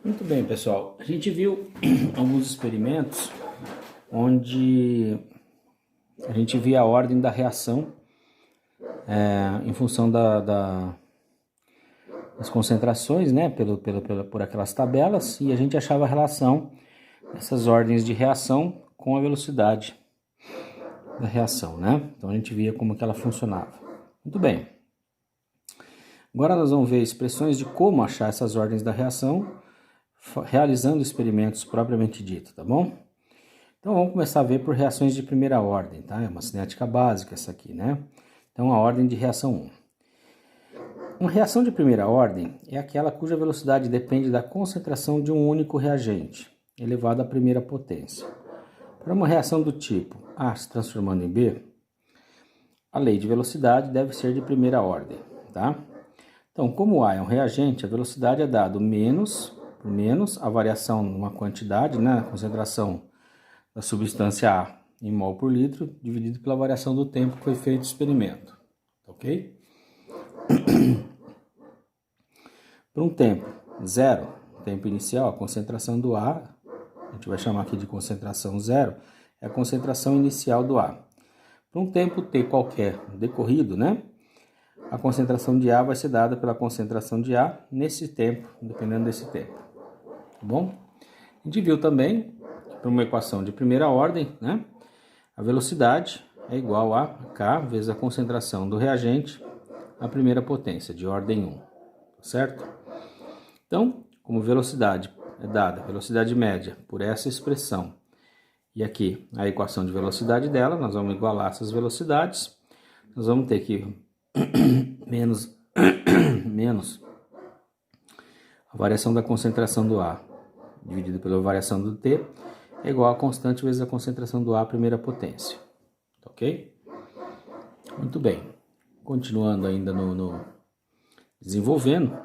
Muito bem, pessoal. A gente viu alguns experimentos onde a gente via a ordem da reação em função das concentrações, né, por aquelas tabelas, e a gente achava a relação dessas ordens de reação com a velocidade da reação, né? Então a gente via como que ela funcionava. Muito bem. Agora nós vamos ver expressões de como achar essas ordens da reação realizando experimentos propriamente dito, tá bom? Então vamos começar a ver por reações de primeira ordem, tá? É uma cinética básica essa aqui, né? Então a ordem de reação 1. Uma reação de primeira ordem é aquela cuja velocidade depende da concentração de um único reagente, elevado à primeira potência. Para uma reação do tipo A se transformando em B, a lei de velocidade deve ser de primeira ordem, tá? Então, como A é um reagente, a velocidade é dado menos a variação numa quantidade, né, a concentração da substância A em mol por litro, dividido pela variação do tempo que foi feito o experimento, ok? Por um tempo zero, tempo inicial, a concentração do A, a gente vai chamar aqui de concentração zero, é a concentração inicial do A. Por um tempo T qualquer decorrido, né, a concentração de A vai ser dada pela concentração de A nesse tempo, dependendo desse tempo, tá bom? A gente viu também, para uma equação de primeira ordem, né, a velocidade é igual a K vezes a concentração do reagente à primeira potência, de ordem 1, certo? Então, como velocidade é dada, velocidade média, por essa expressão, e aqui a equação de velocidade dela, nós vamos igualar essas velocidades, nós vamos ter que menos a variação da concentração do A dividido pela variação do T é igual a constante vezes a concentração do A à primeira potência, ok? Muito bem, continuando ainda no desenvolvendo,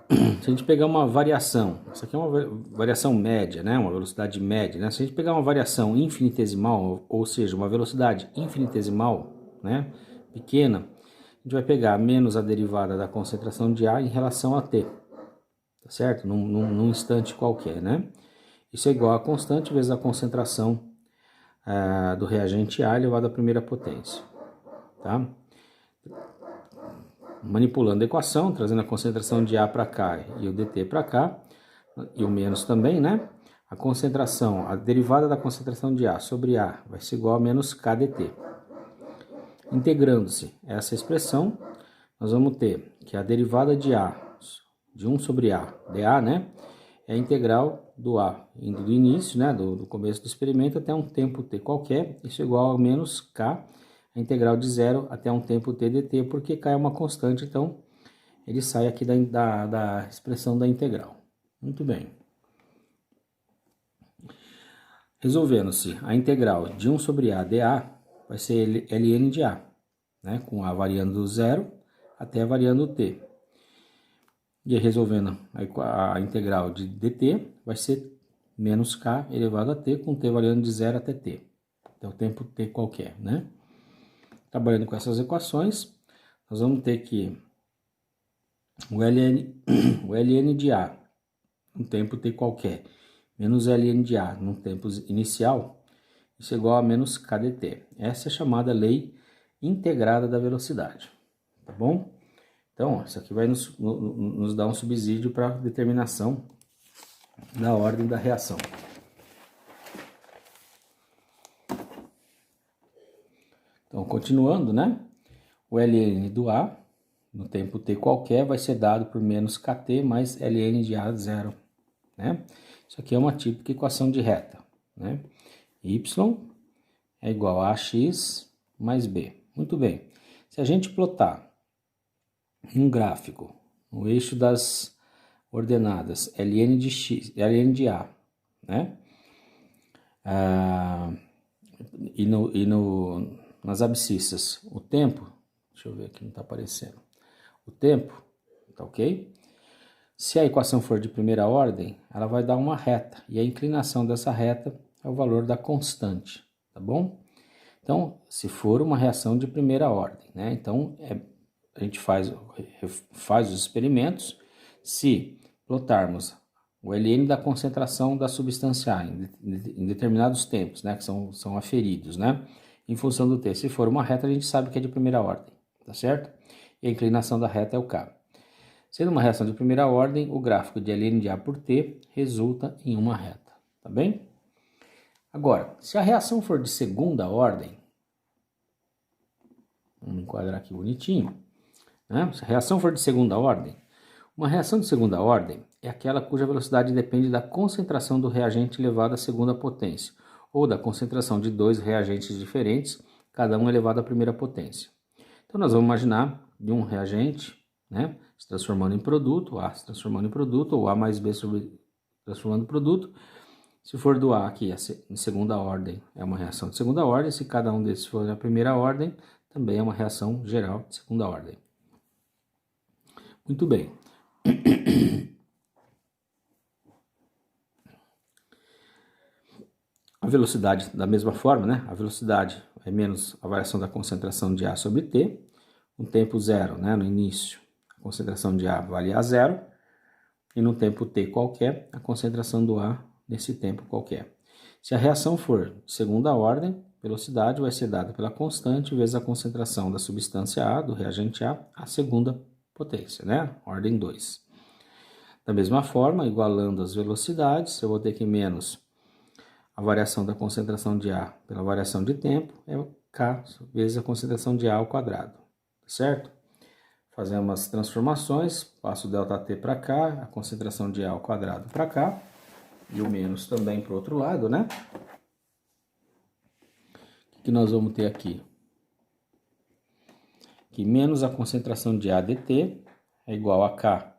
se a gente pegar uma variação, isso aqui é uma variação média, né? Uma velocidade média, né? Se a gente pegar uma variação infinitesimal, ou seja, uma velocidade infinitesimal, né, pequena, a gente vai pegar menos a derivada da concentração de A em relação a T, tá certo? Num instante qualquer, né? Isso é igual a constante vezes a concentração do reagente A elevado à primeira potência, tá? Manipulando a equação, trazendo a concentração de A para cá e o dt para cá, e o menos também, né? A concentração, a derivada da concentração de A sobre A vai ser igual a menos K dt. Integrando-se essa expressão, nós vamos ter que a derivada de A, de 1 sobre A, dA, né? É a integral do A, indo do início, né? Do começo do experimento até um tempo t qualquer, isso é igual a menos K, a integral de 0 até um tempo t dt, porque K é uma constante, então ele sai aqui da expressão da integral. Muito bem. Resolvendo-se a integral de 1 sobre A dA, vai ser ln de A, né? Com A variando do 0 até variando t. E resolvendo a integral de dt, vai ser menos k elevado a t, com t variando de 0 até t, até o tempo t qualquer, né? Trabalhando com essas equações, nós vamos ter que o ln de a, num tempo t qualquer, menos ln de a, num tempo inicial, isso é igual a menos k dt. Essa é a chamada lei integrada da velocidade, tá bom? Então, isso aqui vai nos dar um subsídio para a determinação da ordem da reação. Então, continuando, né? O ln do A, no tempo t qualquer, vai ser dado por menos kt mais ln de A zero, né? Isso aqui é uma típica equação de reta, né? Y é igual a ax mais b. Muito bem. Se a gente plotar um gráfico no eixo das ordenadas ln de x, ln de a, né? Nas abscissas o tempo, deixa eu ver aqui, não está aparecendo, o tempo, tá ok? Se a equação for de primeira ordem, ela vai dar uma reta, e a inclinação dessa reta é o valor da constante, tá bom? Então, se for uma reação de primeira ordem, né? Então, a gente faz os experimentos, Se plotarmos o ln da concentração da substância A em determinados tempos, né, que são aferidos, né, em função do t, se for uma reta, a gente sabe que é de primeira ordem, tá certo? E a inclinação da reta é o K. Sendo uma reação de primeira ordem, o gráfico de ln de A por t resulta em uma reta, tá bem? Agora, se a reação for de segunda ordem, vamos enquadrar aqui bonitinho, né? Se a reação for de segunda ordem, uma reação de segunda ordem é aquela cuja velocidade depende da concentração do reagente elevado à segunda potência, ou da concentração de dois reagentes diferentes, cada um elevado à primeira potência. Então, nós vamos imaginar de um reagente, né, se transformando em produto, A se transformando em produto, ou A mais B transformando em produto. Se for do A aqui em segunda ordem, é uma reação de segunda ordem. Se cada um desses for na primeira ordem, também é uma reação geral de segunda ordem. Muito bem. A velocidade, da mesma forma, né? A velocidade é menos a variação da concentração de A sobre T. No tempo zero, né? No início, a concentração de A vale a zero. E no tempo T qualquer, a concentração do A nesse tempo qualquer. Se a reação for de segunda ordem, velocidade vai ser dada pela constante vezes a concentração da substância A, do reagente A, a segunda potência, né? Ordem 2. Da mesma forma, igualando as velocidades, eu vou ter que menos a variação da concentração de A pela variação de tempo, é K vezes a concentração de A ao quadrado, certo? Fazemos as transformações, passo o ΔT para cá, a concentração de A ao quadrado para cá, e o menos também para o outro lado, né? O que nós vamos ter aqui? Que menos a concentração de A dt é igual a K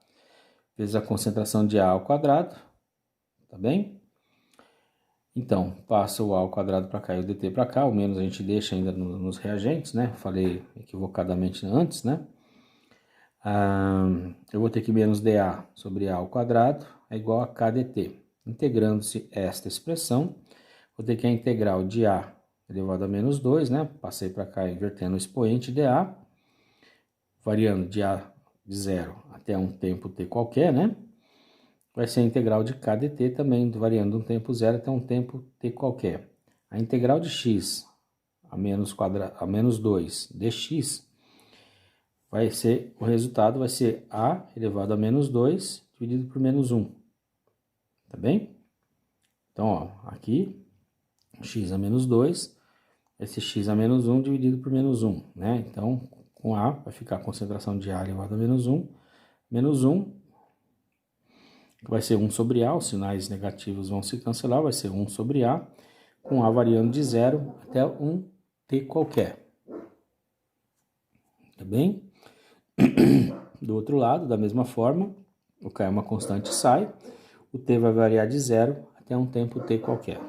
vezes a concentração de A ao quadrado, tá bem? Então, passa o A ao quadrado para cá e o dt para cá, o menos a gente deixa ainda nos reagentes, né? Falei equivocadamente antes, né? Eu vou ter que menos dA sobre A ao quadrado é igual a K dt. Integrando-se esta expressão, vou ter que a integral de A elevado a menos 2, né? Passei para cá invertendo o expoente dA, variando de A de 0 até um tempo t qualquer, né? Vai ser a integral de K dt também, variando de um tempo 0 até um tempo t qualquer. A integral de x a menos 2 dx vai ser, o resultado vai ser A elevado a menos 2 dividido por menos 1. Tá bem? Então, ó, aqui, x a menos 2, esse x a menos 1 dividido por menos 1, né? Então, com A, vai ficar a concentração de A elevado a menos 1, que vai ser 1 sobre A, os sinais negativos vão se cancelar, vai ser 1 sobre A, com A variando de 0 até um t qualquer. Tá bem? Do outro lado, da mesma forma, o K é uma constante, sai, o t vai variar de 0 até um tempo t qualquer.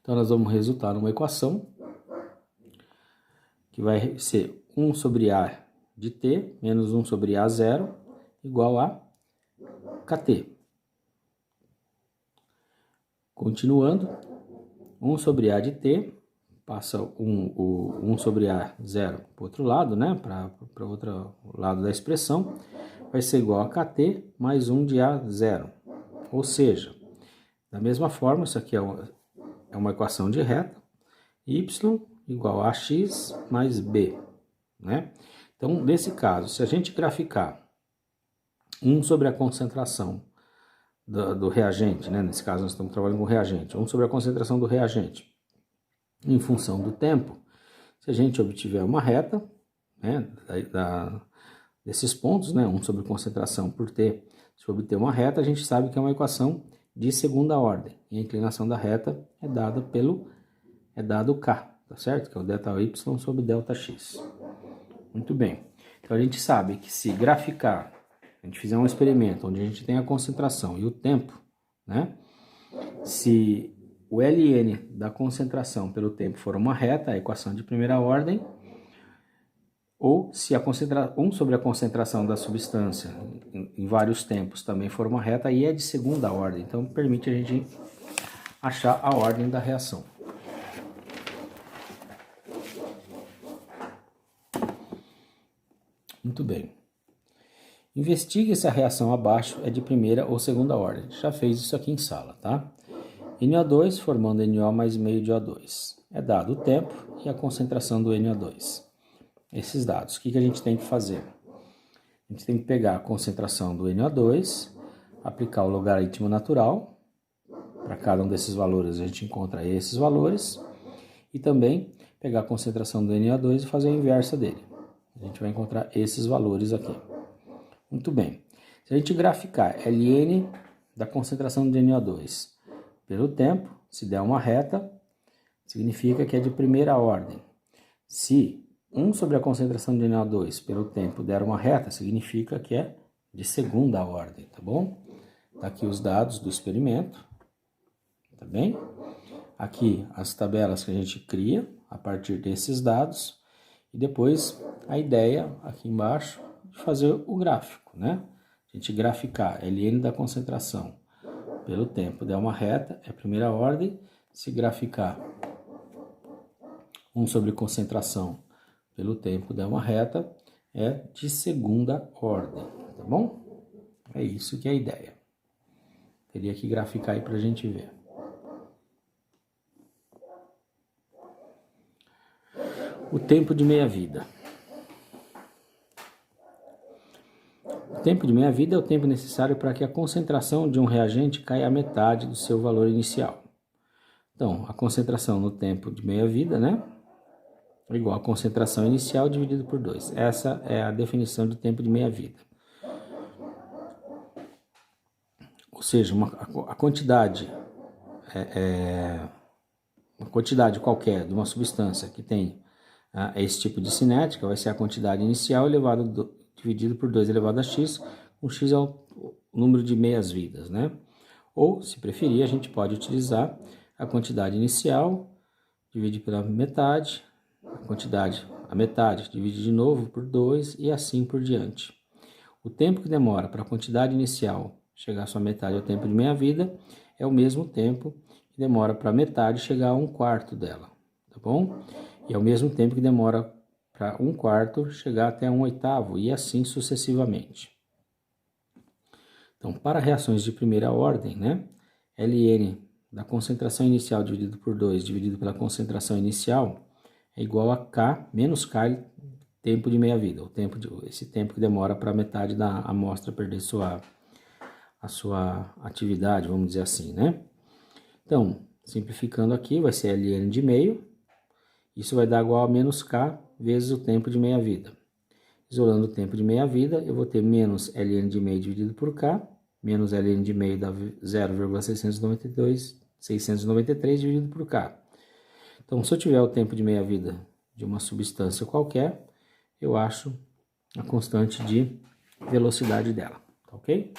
Então, nós vamos resultar numa equação que vai ser 1 sobre A de t menos 1 sobre A zero igual a kt. Continuando, 1 sobre A de t, passa o 1 sobre A zero para o outro lado, né? Para o outro lado da expressão, vai ser igual a kt mais 1 de A zero. Ou seja, da mesma forma, isso aqui é uma equação de reta, y igual a x mais b, né? Então, nesse caso, se a gente graficar 1 sobre a concentração do reagente, né? Nesse caso nós estamos trabalhando com reagente, 1 sobre a concentração do reagente em função do tempo, se a gente obtiver uma reta, né? Desses pontos, né? 1 sobre concentração por t, se obter uma reta, a gente sabe que é uma equação de segunda ordem, e a inclinação da reta é dado K, tá certo? Que é o ΔY sobre ΔX. Muito bem. Então a gente sabe que se graficar, a gente fizer um experimento onde a gente tem a concentração e o tempo, né? Se o ln da concentração pelo tempo for uma reta, a equação de primeira ordem, ou se 1 sobre a concentração da substância em vários tempos também for uma reta, aí é de segunda ordem. Então permite a gente achar a ordem da reação. Muito bem. Investigue se a reação abaixo é de primeira ou segunda ordem. A gente já fez isso aqui em sala, tá? NO2 formando NO mais meio de O2. É dado o tempo e a concentração do NO2. Esses dados, o que a gente tem que fazer? A gente tem que pegar a concentração do NO2, aplicar o logaritmo natural. Para cada um desses valores a gente encontra esses valores. E também pegar a concentração do NO2 e fazer a inversa dele. A gente vai encontrar esses valores aqui. Muito bem. Se a gente graficar Ln da concentração de NO2 pelo tempo, se der uma reta, significa que é de primeira ordem. Se 1 sobre a concentração de NO2 pelo tempo der uma reta, significa que é de segunda ordem, tá bom? Tá aqui os dados do experimento, tá bem? Aqui as tabelas que a gente cria a partir desses dados e depois a ideia aqui embaixo de fazer o gráfico, né? A gente graficar Ln da concentração pelo tempo der uma reta, é a primeira ordem. Se graficar 1 sobre concentração pelo tempo der uma reta, é de segunda ordem, tá bom? É isso que é a ideia. Teria que graficar aí para a gente ver. O tempo de meia-vida. O tempo de meia-vida é o tempo necessário para que a concentração de um reagente caia à metade do seu valor inicial. Então, a concentração no tempo de meia-vida, né? É igual a concentração inicial dividido por 2. Essa é a definição de tempo de meia-vida. Ou seja, a quantidade uma quantidade qualquer de uma substância que tem esse tipo de cinética vai ser a quantidade inicial dividido por 2 elevado a x, com x é o número de meias-vidas, né? Ou, se preferir, a gente pode utilizar a quantidade inicial, dividir pela metade, a metade divide de novo por 2 e assim por diante. O tempo que demora para a quantidade inicial chegar à sua metade ao tempo de meia-vida é o mesmo tempo que demora para a metade chegar a 1/4 dela, tá bom? E é o mesmo tempo que demora para 1/4 chegar até 1/8 e assim sucessivamente. Então, para reações de primeira ordem, né? Ln da concentração inicial dividido por 2 dividido pela concentração inicial é igual a K menos K tempo de meia-vida, esse tempo que demora para metade da amostra perder a sua atividade, vamos dizer assim, né? Então, simplificando aqui, vai ser Ln de meio, isso vai dar igual a menos K vezes o tempo de meia-vida. Isolando o tempo de meia-vida, eu vou ter menos Ln de meio dividido por K, menos Ln de meio dá 0,693 dividido por K. Então, se eu tiver o tempo de meia-vida de uma substância qualquer, eu acho a constante de velocidade dela, tá ok?